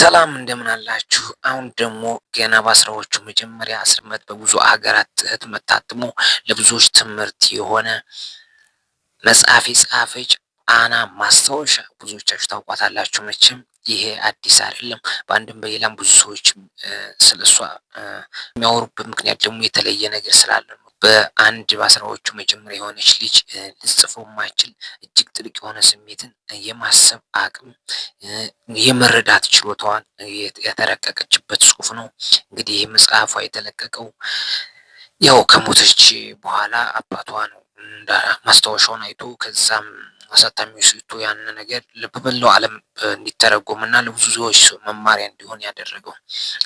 ሰላም እንደምን አላችሁ? አሁን ደግሞ ገና በአስራዎቹ መጀመሪያ ዓመት በብዙ ሀገራት ህትመት ታትሞ ለብዙዎች ትምህርት የሆነ መጽሐፍ የጻፈች አና ማስታወሻ ብዙዎቻችሁ ታውቋታላችሁ መቼም። ይሄ አዲስ አይደለም። በአንድም በሌላም ብዙ ሰዎች ስለሷ የሚያወሩበት ምክንያት ደግሞ የተለየ ነገር ስላለ ነው። በአንድ በአስራዎቹ መጀመሪያ የሆነች ልጅ ልጽፈው የማይችል እጅግ ጥልቅ የሆነ ስሜትን የማሰብ አቅም የመረዳት ችሎታዋን የተረቀቀችበት ጽሁፍ ነው። እንግዲህ ይህ መጽሐፏ የተለቀቀው ያው ከሞተች በኋላ አባቷ ነው እንደ ማስታወሻውን አይቶ ከዛም አሳታሚው ስልቱ ያን ነገር በመላው ዓለም እንዲተረጎም እና ለብዙ ሰዎች መማሪያ እንዲሆን ያደረገው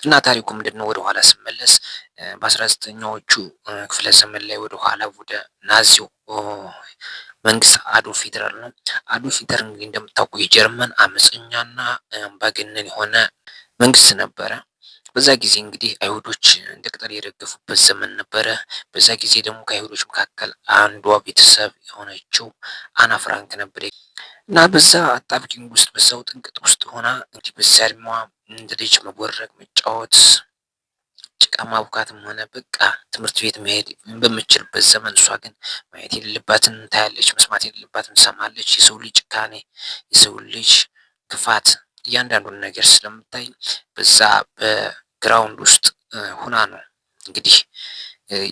እና ታሪኩ ምንድነው? ወደ ኋላ ስመለስ በ19ኛዎቹ ክፍለ ዘመን ላይ ወደ ኋላ ወደ ናዚው መንግስት አዶልፍ ሂትለር ነው። አዶልፍ ሂትለር እንግዲህ እንደምታውቁ የጀርመን አመፀኛና አምባገነን የሆነ መንግስት ነበረ። በዛ ጊዜ እንግዲህ አይሁዶች እንደ ቅጠል የረገፉበት ዘመን ነበረ። በዛ ጊዜ ደግሞ ከአይሁዶች መካከል አንዷ ቤተሰብ የሆነችው አና ፍራንክ ነበረ እና በዛ አጣብቂኝ ውስጥ በዛው ጥንቅጥ ውስጥ ሆና እንግዲህ በዛ እድሜዋ እንደ ልጅ መቦረቅ፣ መጫወት፣ ጭቃ ማቡካትም ሆነ በቃ ትምህርት ቤት መሄድ በምችልበት ዘመን እሷ ግን ማየት የሌለባትን ታያለች፣ መስማት የሌለባትን ትሰማለች። የሰው ልጅ ጭካኔ፣ የሰው ልጅ ክፋት እያንዳንዱን ነገር ስለምታይ በዛ በግራውንድ ውስጥ ሁና ነው እንግዲህ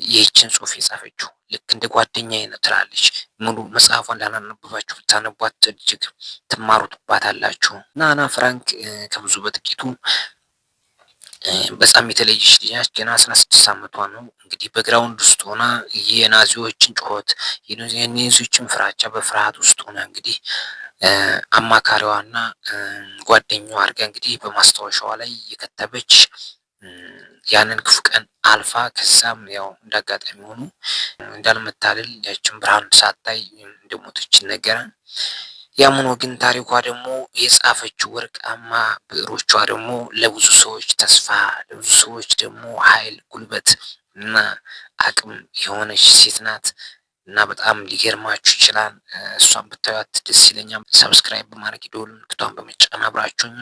ይህችን ጽሁፍ የጻፈችው። ልክ እንደ ጓደኛዬ ነው ትላለች። ሙሉ መጽሐፏን እንዳላነበባችሁ ብታነቧት እጅግ ትማሩባታላችሁ። እና አና ፍራንክ ከብዙ በጥቂቱ በጣም የተለየች ልጅ ናት። ገና 16 ዓመቷ ነው። እንግዲህ በግራውንድ ውስጥ ሆና የናዚዎችን ጩኸት የናዚዎችን ፍራቻ በፍርሃት ውስጥ ሆና እንግዲህ አማካሪዋና ጓደኛዋ አድርጋ እንግዲህ በማስታወሻዋ ላይ የከተበች ያንን ክፉ ቀን አልፋ ከዛም ያው እንዳጋጣሚ ሆኖ እንዳልመታደል ያችን ብርሃን ሳታይ እንደሞተች ይነገራል። ያም ሆኖ ግን ታሪኳ ደግሞ የጻፈችው ወርቃማ ብዕሮቿ ደግሞ ለብዙ ሰዎች ተስፋ፣ ለብዙ ሰዎች ደግሞ ኃይል፣ ጉልበት እና አቅም የሆነች ሴት ናት እና በጣም ሊገርማችሁ ይችላል። እሷን ብታዩት ደስ ይለኛል። ሰብስክራይብ በማድረግ ደወል ምልክቷን በመጫን አብራችሁኝ